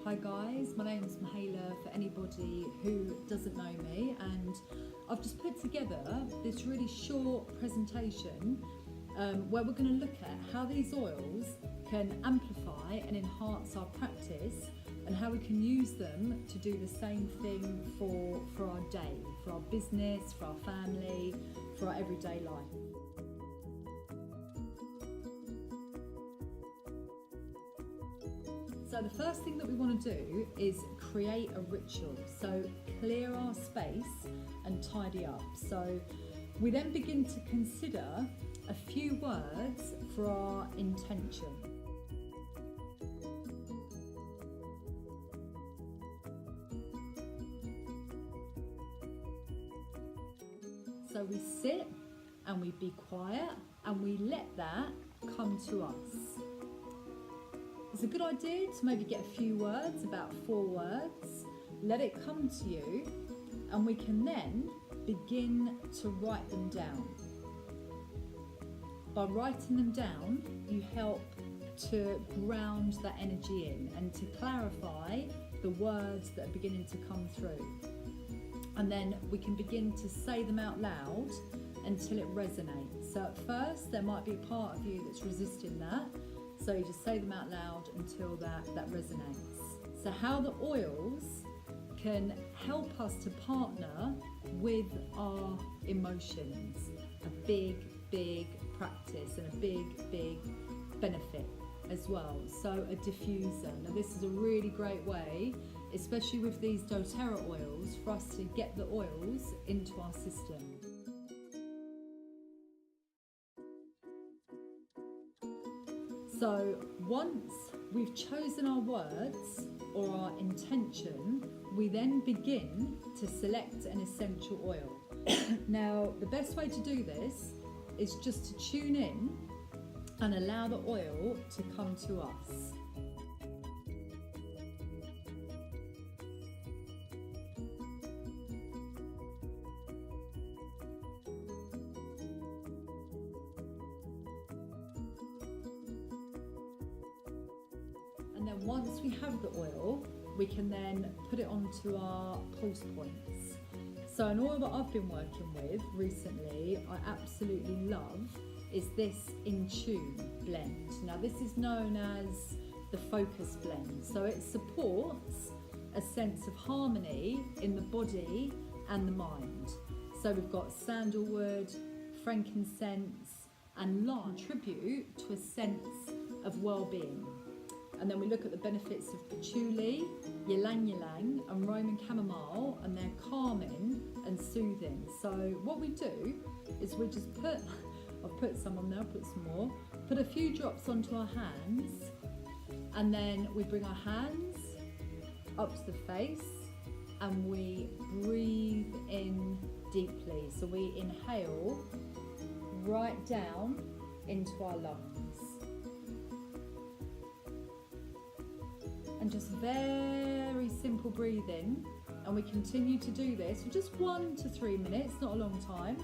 Hi guys, my name's Mahala for anybody who doesn't know me, and I've just put together this really short presentation where we're going to look at how these oils can amplify and enhance our practice and how we can use them to do the same thing for our day, for our business, for our family, for our everyday life. So the first thing that we want to do is create a ritual. So clear our space and tidy up. So we then begin to consider a few words for our intention. So we sit and we be quiet and we let that come to us. It's a good idea to maybe get a few words, about 4 words, let it come to you, and we can then begin to write them down. By writing them down, you help to ground that energy in and to clarify the words that are beginning to come through. And then we can begin to say them out loud until it resonates. So at first, there might be a part of you that's resisting that. So you just say them out loud until that resonates. So how the oils can help us to partner with our emotions. A big practice and a big benefit as well. So a diffuser. Now this is a really great way, especially with these doTERRA oils, for us to get the oils into our system. So once we've chosen our words or our intention, we then begin to select an essential oil. Now, the best way to do this is just to tune in and allow the oil to come to us. And then once we have the oil, we can then put it onto our pulse points. So an oil that I've been working with recently, I absolutely love, is this In Tune blend. Now this is known as the Focus blend. So it supports a sense of harmony in the body and the mind. So we've got sandalwood, frankincense and lime, contribute to a sense of well-being. And then we look at the benefits of patchouli, ylang ylang and Roman chamomile, and they're calming and soothing. So what we do is we just I've put some on there, I'll put some more, put a few drops onto our hands, and then we bring our hands up to the face and we breathe in deeply. So we inhale right down into our lungs. And just very simple breathing, and we continue to do this for just 1 to 3 minutes, not a long time.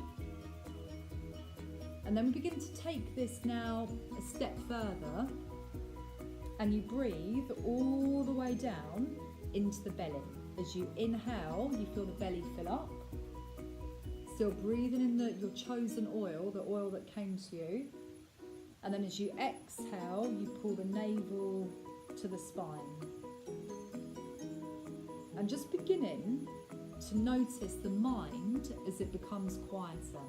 And then we begin to take this now a step further, and you breathe all the way down into the belly. As you inhale, you feel the belly fill up, still breathing in your chosen oil, the oil that came to you. And then as you exhale, you pull the navel to the spine. And just beginning to notice the mind as it becomes quieter.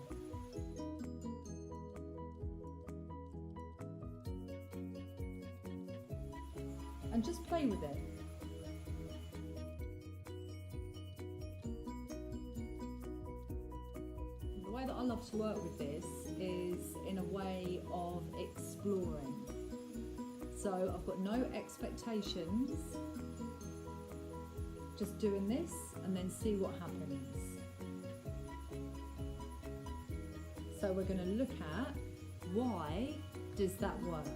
And just play with it. The way that I love to work with this is in a way of exploring. So I've got no expectations, just doing this and then see what happens. So we're going to look at why does that work?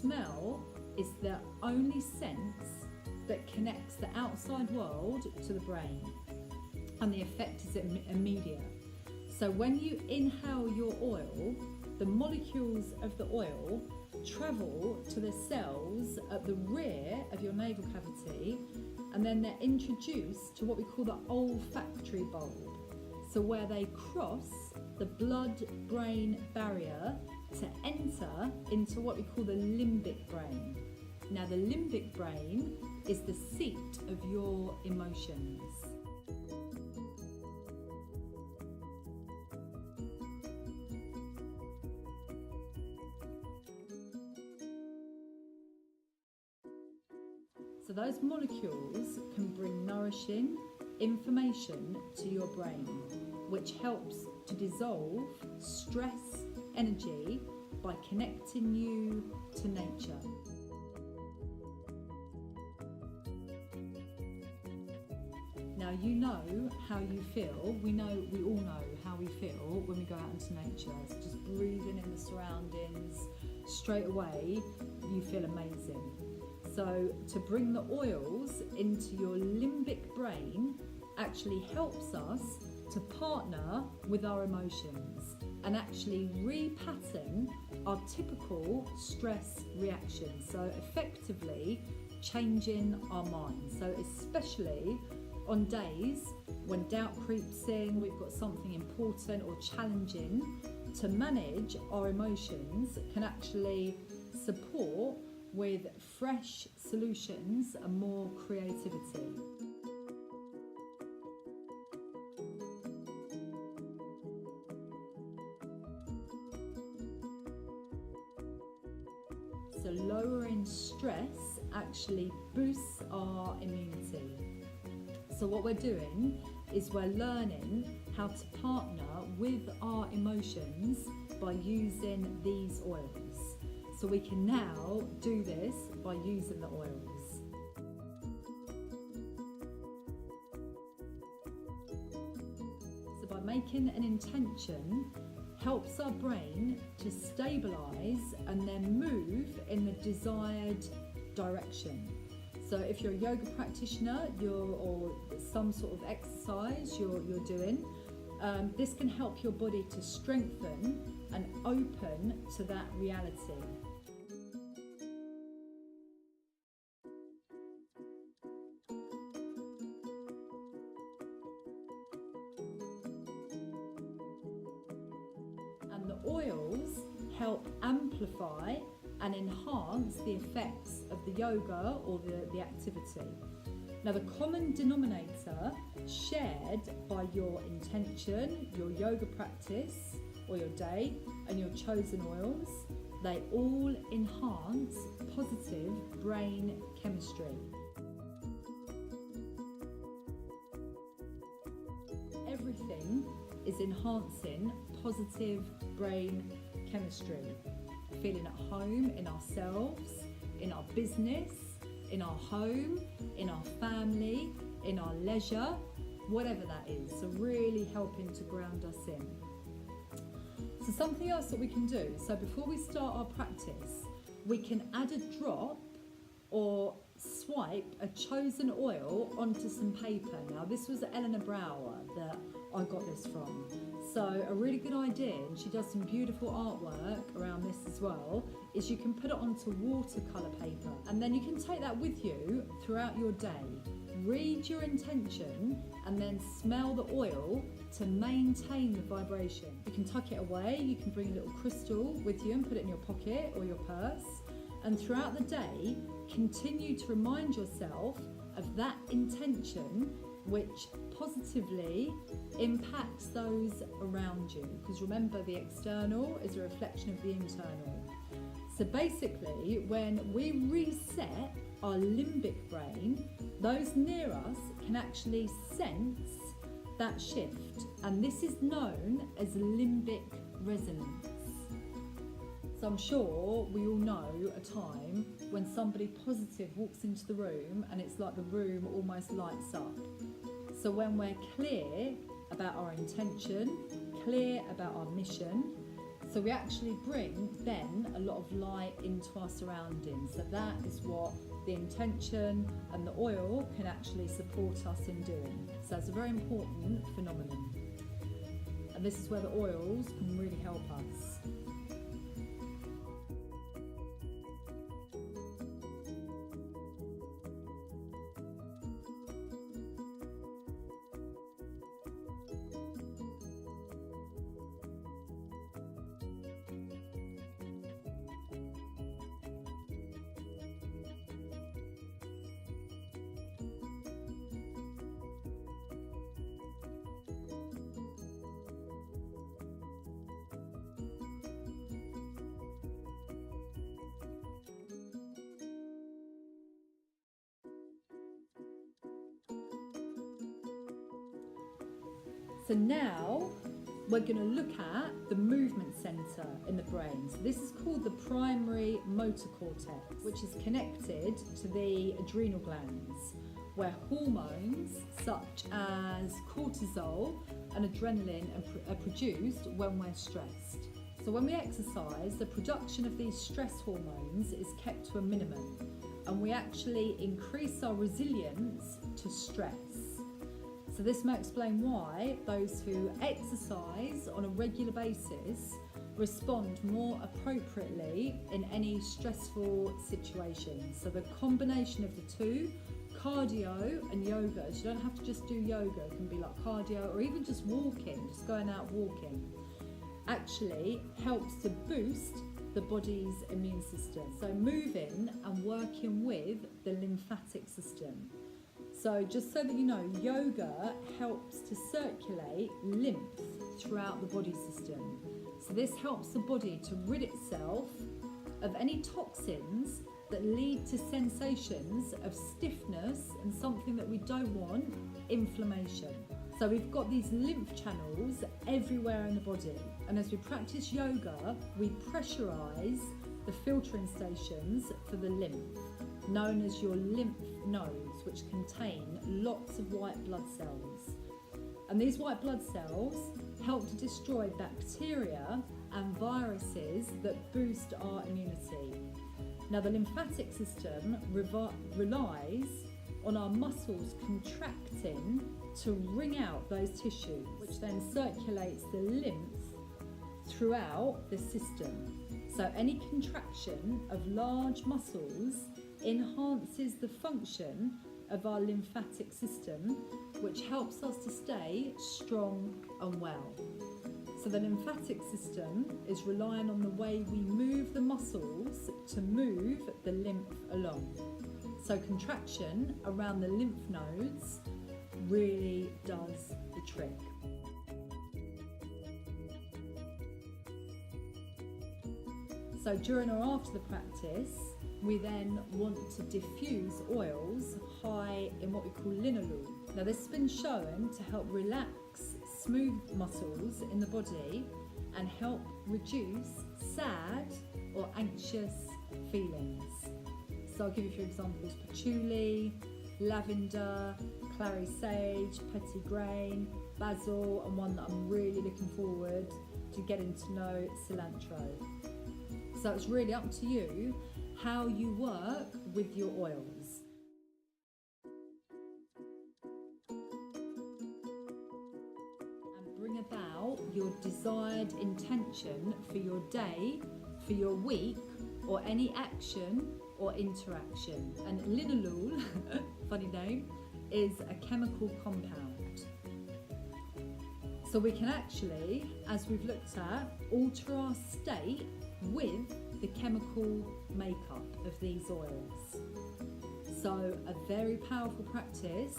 smell is the only sense that connects the outside world to the brain, and the effect is immediate. So when you inhale your oil, the molecules of the oil travel to the cells at the rear of your nasal cavity, and then they're introduced to what we call the olfactory bulb. So where they cross the blood-brain barrier to enter into what we call the limbic brain. Now the limbic brain is the seat of your emotions. So those molecules can bring nourishing information to your brain, which helps to dissolve stress energy by connecting you to nature. Now you know how you feel. We all know how we feel when we go out into nature. So just breathing in the surroundings, straight away you feel amazing. So to bring the oils into your limbic brain actually helps us to partner with our emotions and actually repattern our typical stress reactions. So effectively changing our mind. So especially on days when doubt creeps in, we've got something important or challenging to manage, our emotions can actually support with fresh solutions and more creativity. So lowering stress actually boosts our immunity. So what we're doing is we're learning how to partner with our emotions by using these oils. So we can now do this by using the oils. So by making an intention helps our brain to stabilise and then move in the desired direction. So if you're a yoga practitioner or some sort of exercise you're doing, this can help your body to strengthen and open to that reality. And the oils help amplify and enhance the effects of the yoga or the activity. Now the common denominator shared by your intention, your yoga practice or your day and your chosen oils, they all enhance positive brain chemistry. Everything is enhancing positive brain chemistry. Feeling at home in ourselves, in our business, in our home, in our family, in our leisure, whatever that is. So really helping to ground us in. So something else that we can do, so before we start our practice, we can add a drop or swipe a chosen oil onto some paper. Now this was Eleanor Brower that I got this from. So a really good idea, and she does some beautiful artwork around this as well, is you can put it onto watercolour paper and then you can take that with you throughout your day. Read your intention and then smell the oil to maintain the vibration. You can tuck it away, you can bring a little crystal with you and put it in your pocket or your purse, and throughout the day continue to remind yourself of that intention which positively impacts those around you, because remember, the external is a reflection of the internal. So basically, when we reset our limbic brain, those near us can actually sense that shift, and this is known as limbic resonance. So I'm sure we all know a time when somebody positive walks into the room and it's like the room almost lights up. So when we're clear about our intention, clear about our mission, So we actually bring then a lot of light into our surroundings. So that is what the intention and the oil can actually support us in doing. So it's a very important phenomenon. And this is where the oils can really help us. So now we're going to look at the movement centre in the brain. So this is called the primary motor cortex, which is connected to the adrenal glands, where hormones such as cortisol and adrenaline are produced when we're stressed. So when we exercise, the production of these stress hormones is kept to a minimum, and we actually increase our resilience to stress. So this may explain why those who exercise on a regular basis respond more appropriately in any stressful situations. So the combination of the two, cardio and yoga, so you don't have to just do yoga, it can be like cardio or even just walking, just going out walking, actually helps to boost the body's immune system. So moving and working with the lymphatic system. So just so that you know, yoga helps to circulate lymph throughout the body system. So this helps the body to rid itself of any toxins that lead to sensations of stiffness and something that we don't want, inflammation. So we've got these lymph channels everywhere in the body. And as we practice yoga, we pressurize the filtering stations for the lymph, known as your lymph nodes, which contain lots of white blood cells. And these white blood cells help to destroy bacteria and viruses that boost our immunity. Now, the lymphatic system relies on our muscles contracting to wring out those tissues, which then circulates the lymph throughout the system. So any contraction of large muscles enhances the function of our lymphatic system, which helps us to stay strong and well. So the lymphatic system is relying on the way we move the muscles to move the lymph along. So contraction around the lymph nodes really does the trick. So during or after the practice, we then want to diffuse oils high in what we call linalool. Now this has been shown to help relax smooth muscles in the body and help reduce sad or anxious feelings. So I'll give you a few examples: patchouli, lavender, clary sage, petitgrain, basil, and one that I'm really looking forward to getting to know, cilantro. So it's really up to you how you work with your oils. And bring about your desired intention for your day, for your week, or any action or interaction. And linalool, funny name, is a chemical compound. So we can actually, as we've looked at, alter our state with the chemical makeup of these oils. So a very powerful practice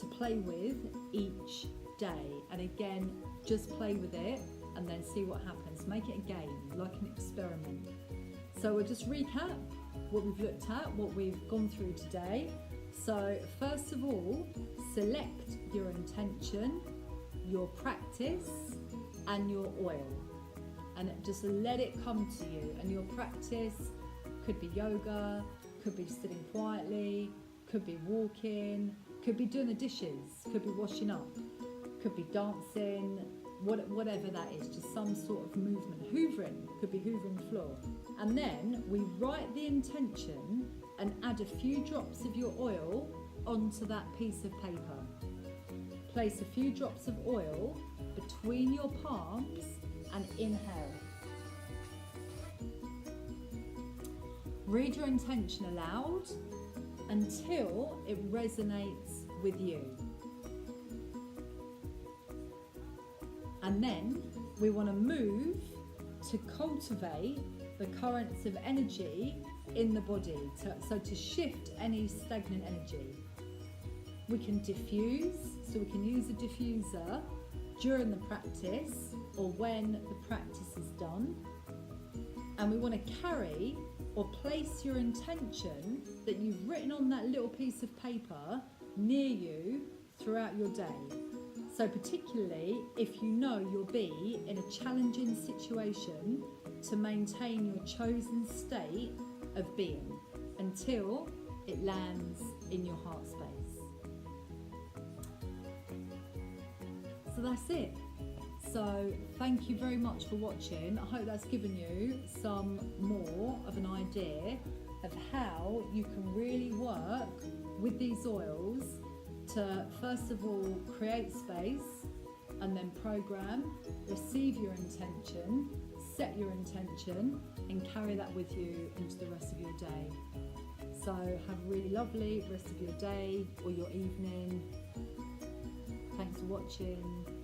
to play with each day. And again, just play with it and then see what happens. Make it a game, like an experiment. So we'll just recap what we've looked at, what we've gone through today. So first of all, select your intention, your practice, and your oil. And just let it come to you. And your practice could be yoga, could be sitting quietly, could be walking, could be doing the dishes, could be washing up, could be dancing, whatever that is, just some sort of movement. Hoovering, could be hoovering the floor. And then we write the intention and add a few drops of your oil onto that piece of paper. Place a few drops of oil between your palms and inhale. Read your intention aloud until it resonates with you. And then we want to move to cultivate the currents of energy in the body, so to shift any stagnant energy. We can diffuse, so we can use a diffuser during the practice or when the practice is done. And we want to carry or place your intention that you've written on that little piece of paper near you throughout your day. So particularly if you know you'll be in a challenging situation, to maintain your chosen state of being until it lands in your heart space. So that's it. So thank you very much for watching. I hope that's given you some more of an idea of how you can really work with these oils to, first of all, create space and then program, receive your intention, set your intention and carry that with you into the rest of your day. So have a really lovely rest of your day or your evening. Thanks for watching.